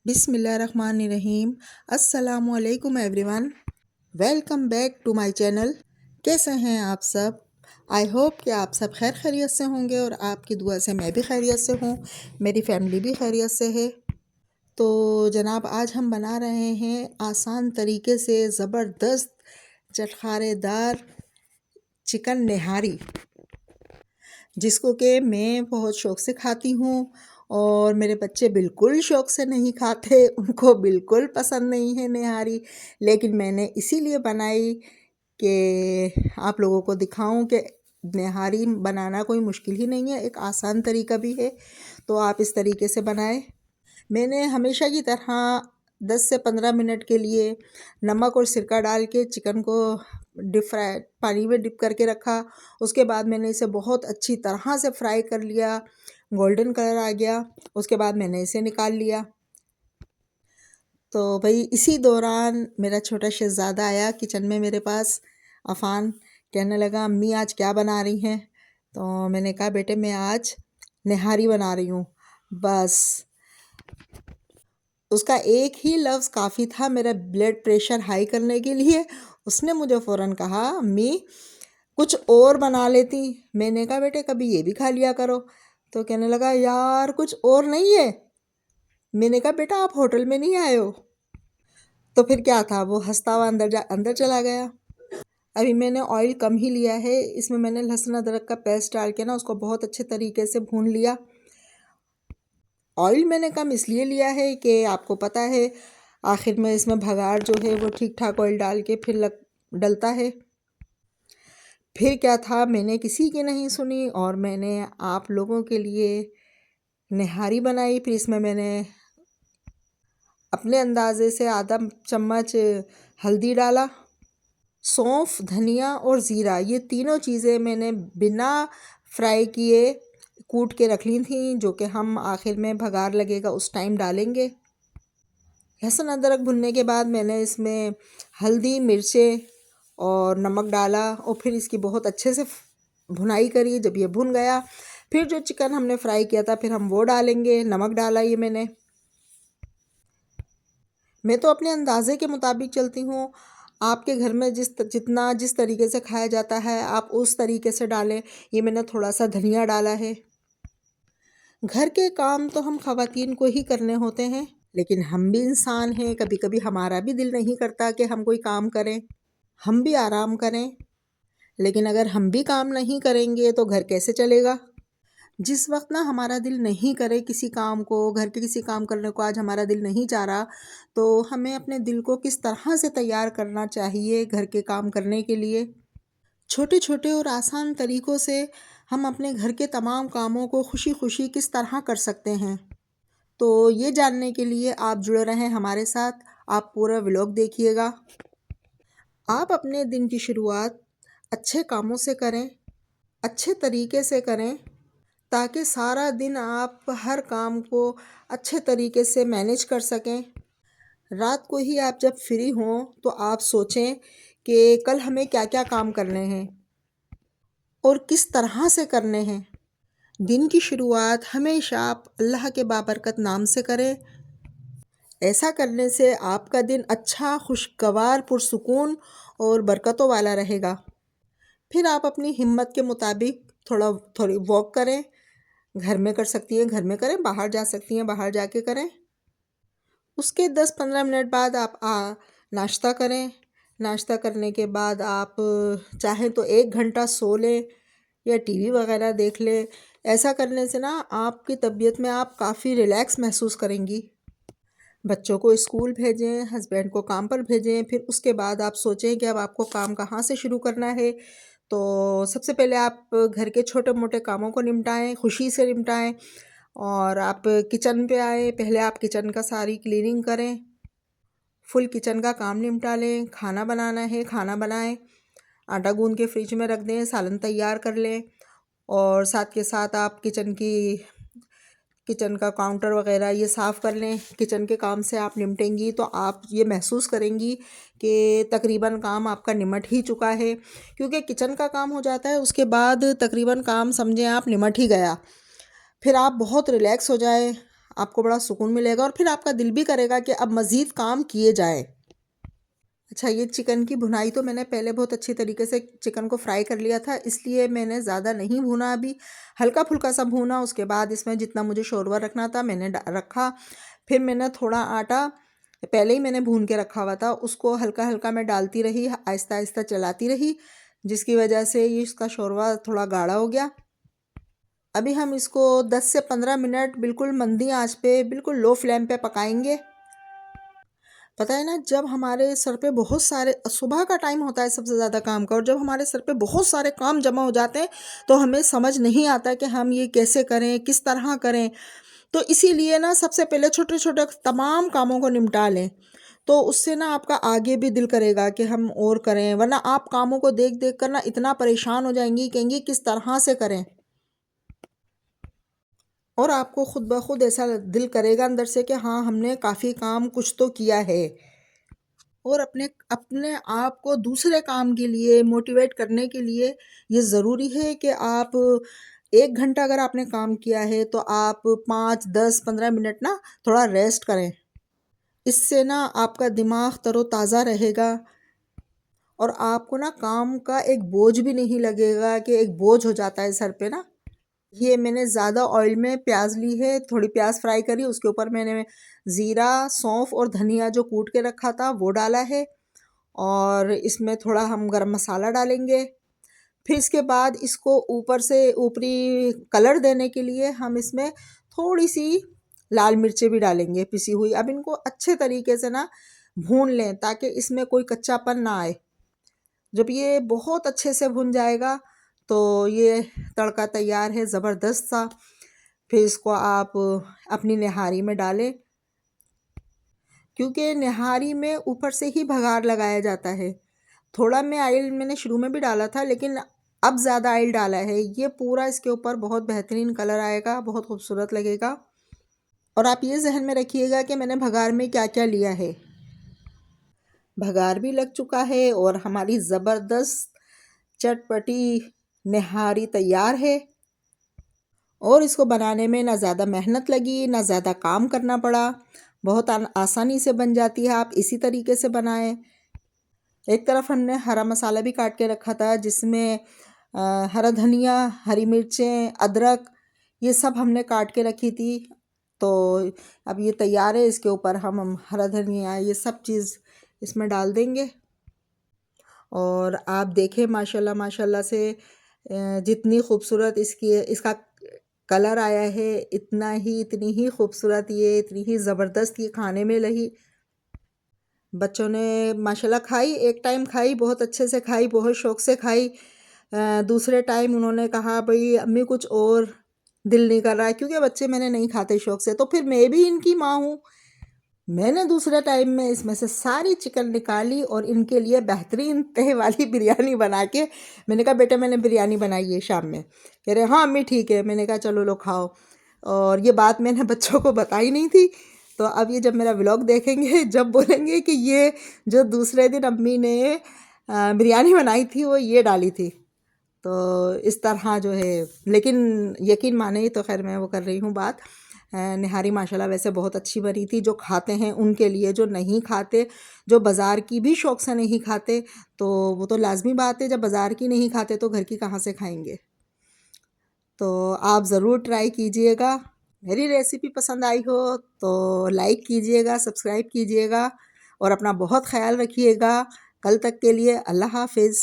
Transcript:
बिस्मिल्लाहिर्रहमानिर्रहीम। अस्सलामुअलैकुम everyone. Welcome back to my channel. कैसे हैं आप सब? आई होप कि आप सब खैर खैरियत से होंगे और आपकी दुआ से मैं भी खैरियत से हूँ, मेरी फैमिली भी खैरियत से है। तो जनाब, आज हम बना रहे हैं आसान तरीके से ज़बरदस्त चटखारेदार चिकन निहारी, जिसको कि मैं बहुत शौक़ से खाती हूँ और मेरे बच्चे बिल्कुल शौक़ से नहीं खाते, उनको बिल्कुल पसंद नहीं है निहारी। लेकिन मैंने इसीलिए बनाई कि आप लोगों को दिखाऊं कि निहारी बनाना कोई मुश्किल ही नहीं है, एक आसान तरीका भी है। तो आप इस तरीके से बनाएं। मैंने हमेशा की तरह 10 से 15 मिनट के लिए नमक और सिरका डाल के चिकन को पानी में डिप करके रखा। उसके बाद मैंने इसे बहुत अच्छी तरह से फ्राई कर लिया, गोल्डन कलर आ गया। उसके बाद मैंने इसे निकाल लिया। तो भाई इसी दौरान मेरा छोटा शहज़ादा आया किचन में मेरे पास, अफ़ान। कहने लगा, अम्मी आज क्या बना रही हैं? तो मैंने कहा, बेटे मैं आज निहारी बना रही हूँ। बस उसका एक ही लफ्ज़ काफ़ी था मेरा ब्लड प्रेशर हाई करने के लिए। उसने मुझे फ़ौरन कहा, अम्मी कुछ और बना लेती। मैंने कहा, बेटे कभी ये भी खा लिया करो। तो कहने लगा, यार कुछ और नहीं है? मैंने कहा, बेटा आप होटल में नहीं आए हो? तो फिर क्या था, वो हंसता हुआ अंदर चला गया। अभी मैंने ऑयल कम ही लिया है। इसमें मैंने लहसुन अदरक का पेस्ट डाल के ना उसको बहुत अच्छे तरीके से भून लिया। ऑयल मैंने कम इसलिए लिया है कि आपको पता है आखिर में इसमें भगार जो है वो ठीक ठाक ऑयल डाल के फिर डलता है। फिर क्या था, मैंने किसी की नहीं सुनी और मैंने आप लोगों के लिए निहारी बनाई। फिर इसमें मैंने अपने अंदाजे से आधा चम्मच हल्दी डाला, सौंफ, धनिया और ज़ीरा, ये तीनों चीज़ें मैंने बिना फ्राई किए कूट के रख ली थी, जो कि हम आखिर में भगार लगेगा उस टाइम डालेंगे। लहसुन अदरक भुनने के बाद मैंने इसमें हल्दी, मिर्चें और नमक डाला और फिर इसकी बहुत अच्छे से भुनाई करी। जब ये भुन गया, फिर जो चिकन हमने फ्राई किया था फिर हम वो डालेंगे। नमक डाला ये मैंने। मैं तो अपने अंदाज़े के मुताबिक चलती हूँ। आपके घर में जिस तरीके से खाया जाता है आप उस तरीके से डालें। ये मैंने थोड़ा सा धनिया डाला है। घर के काम तो हम ख़वातीन को ही करने होते हैं, लेकिन हम भी इंसान हैं, कभी कभी हमारा भी दिल नहीं करता कि हम कोई काम करें, हम भी आराम करें। लेकिन अगर हम भी काम नहीं करेंगे तो घर कैसे चलेगा? जिस वक्त ना हमारा दिल नहीं करे किसी काम को, घर के किसी काम करने को आज हमारा दिल नहीं चाह रहा, तो हमें अपने दिल को किस तरह से तैयार करना चाहिए घर के काम करने के लिए। छोटे छोटे और आसान तरीक़ों से हम अपने घर के तमाम कामों को खुशी खुशी किस तरह कर सकते हैं। तो ये जानने के लिए आप जुड़े रहें हमारे साथ, आप पूरा व्लॉग देखिएगा। आप अपने दिन की शुरुआत अच्छे कामों से करें, अच्छे तरीके से करें, ताकि सारा दिन आप हर काम को अच्छे तरीके से मैनेज कर सकें। रात को ही आप जब फ्री हों तो आप सोचें कि कल हमें क्या क्या काम करने हैं और किस तरह से करने हैं। दिन की शुरुआत हमेशा आप अल्लाह के बाबरकत नाम से करें। ऐसा करने से आपका दिन अच्छा, खुशगवार, पुरसुकून और बरकतों वाला रहेगा। फिर आप अपनी हिम्मत के मुताबिक थोड़ी वॉक करें। घर में कर सकती हैं, घर में करें, बाहर जा सकती हैं, बाहर जाके करें। उसके 10-15 मिनट बाद आप नाश्ता करें। नाश्ता करने के बाद आप चाहें तो 1 घंटा सो लें या टीवी वगैरह देख लें। ऐसा करने से ना आपकी तबीयत में आप काफ़ी रिलैक्स महसूस करेंगी। बच्चों को स्कूल भेजें, हस्बैंड को काम पर भेजें, फिर उसके बाद आप सोचें कि अब आपको काम कहाँ से शुरू करना है। तो सबसे पहले आप घर के छोटे मोटे कामों को निपटाएं, खुशी से निपटाएं और आप किचन पे आए। पहले आप किचन का सारी क्लीनिंग करें, फुल किचन का काम निपटा लें। खाना बनाना है, खाना बनाएं, आटा गूंद के फ्रिज में रख दें, सालन तैयार कर लें और साथ के साथ आप किचन का काउंटर वगैरह ये साफ़ कर लें। किचन के काम से आप निपटेंगी तो आप ये महसूस करेंगी कि तकरीबन काम आपका निमट ही चुका है, क्योंकि किचन का काम हो जाता है उसके बाद तकरीबन काम समझें आप निमट ही गया। फिर आप बहुत रिलैक्स हो जाए, आपको बड़ा सुकून मिलेगा और फिर आपका दिल भी करेगा कि अब मज़ीद काम किए जाए। अच्छा, ये चिकन की भुनाई तो मैंने पहले बहुत अच्छी तरीके से चिकन को फ्राई कर लिया था, इसलिए मैंने ज़्यादा नहीं भुना अभी, हल्का-फुल्का सा भूना। उसके बाद इसमें जितना मुझे शोरबा रखना था मैंने रखा। फिर मैंने थोड़ा आटा पहले ही मैंने भून के रखा हुआ था, उसको हल्का-हल्का मैं डालती रही, आहिस्ता-आहिस्ता चलाती रही, जिसकी वजह से ये इसका शोरबा थोड़ा गाढ़ा हो गया। अभी हम इसको 10 से 15 मिनट बिल्कुल मंदी आँच पे, बिल्कुल लो फ्लेम पे पकाएँगे। पता है ना, जब हमारे सर पे बहुत सारे सुबह का टाइम होता है सबसे ज़्यादा काम का, और जब हमारे सर पे बहुत सारे काम जमा हो जाते हैं तो हमें समझ नहीं आता कि हम ये कैसे करें, किस तरह करें। तो इसीलिए ना सबसे पहले छोटे-छोटे तमाम कामों को निपटा लें। तो उससे ना आपका आगे भी दिल करेगा कि हम और करें, वरना आप कामों को देख-देख कर ना इतना परेशान हो जाएँगी, कहेंगी किस तरह से करें। और आपको खुद ब खुद ऐसा दिल करेगा अंदर से कि हाँ, हमने काफ़ी काम कुछ तो किया है। और अपने अपने आप को दूसरे काम के लिए मोटिवेट करने के लिए ये ज़रूरी है कि आप 1 घंटा अगर आपने काम किया है तो आप 5, 10, 15 मिनट ना थोड़ा रेस्ट करें। इससे ना आपका दिमाग तरोताज़ा रहेगा और आपको ना काम का एक बोझ भी नहीं लगेगा कि एक बोझ हो जाता है सर पे ना। ये मैंने ज़्यादा ऑयल में प्याज़ ली है, थोड़ी प्याज़ फ्राई करी, उसके ऊपर मैंने ज़ीरा, सौंफ और धनिया जो कूट के रखा था वो डाला है। और इसमें थोड़ा हम गरम मसाला डालेंगे। फिर इसके बाद इसको ऊपर से ऊपरी कलर देने के लिए हम इसमें थोड़ी-सी लाल मिर्चें भी डालेंगे पिसी हुई। अब इनको अच्छे तरीके से ना भून लें ताकि इसमें कोई कच्चापन ना आए। जब ये बहुत अच्छे से भुन जाएगा तो ये तड़का तैयार है ज़बरदस्त सा। फिर इसको आप अपनी निहारी में डालें, क्योंकि निहारी में ऊपर से ही बघार लगाया जाता है। थोड़ा मैं ऑयल मैंने शुरू में भी डाला था, लेकिन अब ज़्यादा ऑयल डाला है। ये पूरा इसके ऊपर बहुत बेहतरीन कलर आएगा, बहुत खूबसूरत लगेगा। और आप ये ज़हन में रखिएगा कि मैंने बघार में क्या-क्या लिया है। बघार भी लग चुका है और हमारी ज़बरदस्त चटपटी निहारी तैयार है। और इसको बनाने में ना ज़्यादा मेहनत लगी, ना ज़्यादा काम करना पड़ा। बहुत आसानी से बन जाती है, आप इसी तरीके से बनाएँ। एक तरफ हमने हरा मसाला भी काट के रखा था, जिसमें हरा धनिया, हरी मिर्चें, अदरक, ये सब हमने काट के रखी थी। तो अब ये तैयार है, इसके ऊपर हम हरा धनिया ये सब चीज़ इसमें डाल देंगे। और आप देखें माशाल्लाह माशाल्लाह से जितनी खूबसूरत इसका कलर आया है, इतनी ही खूबसूरत ये, इतनी ही ज़बरदस्त ये खाने में लगी। बच्चों ने माशाल्लाह खाई, एक टाइम खाई, बहुत अच्छे से खाई, बहुत शौक़ से खाई। दूसरे टाइम उन्होंने कहा भई अम्मी कुछ और दिल नहीं कर रहा है, क्योंकि बच्चे मैंने नहीं खाते शौक़ से, तो फिर मैं भी इनकी माँ हूँ। मैंने दूसरे टाइम में इसमें से सारी चिकन निकाली और इनके लिए बेहतरीन तह वाली बिरयानी बना के मैंने कहा बेटा मैंने बिरयानी बनाई है शाम में। कह रहे हाँ अम्मी ठीक है। मैंने कहा चलो लो खाओ। और ये बात मैंने बच्चों को बताई नहीं थी। तो अब ये जब मेरा व्लॉग देखेंगे, जब बोलेंगे कि ये जो दूसरे दिन अम्मी ने बिरयानी बनाई थी वो ये डाली थी। तो इस तरह जो है, लेकिन यकीन माने तो खैर मैं वो कर रही हूँ बात। निहारी माशाल्लाह वैसे बहुत अच्छी बनी थी। जो खाते हैं उनके लिए, जो नहीं खाते, जो बाज़ार की भी शौक़ से नहीं खाते, तो वो तो लाज़मी बात है, जब बाज़ार की नहीं खाते तो घर की कहाँ से खाएँगे। तो आप ज़रूर ट्राई कीजिएगा। मेरी रेसिपी पसंद आई हो तो लाइक कीजिएगा, सब्सक्राइब कीजिएगा और अपना बहुत ख़्याल रखिएगा। कल तक के लिए अल्लाह हाफ़िज़।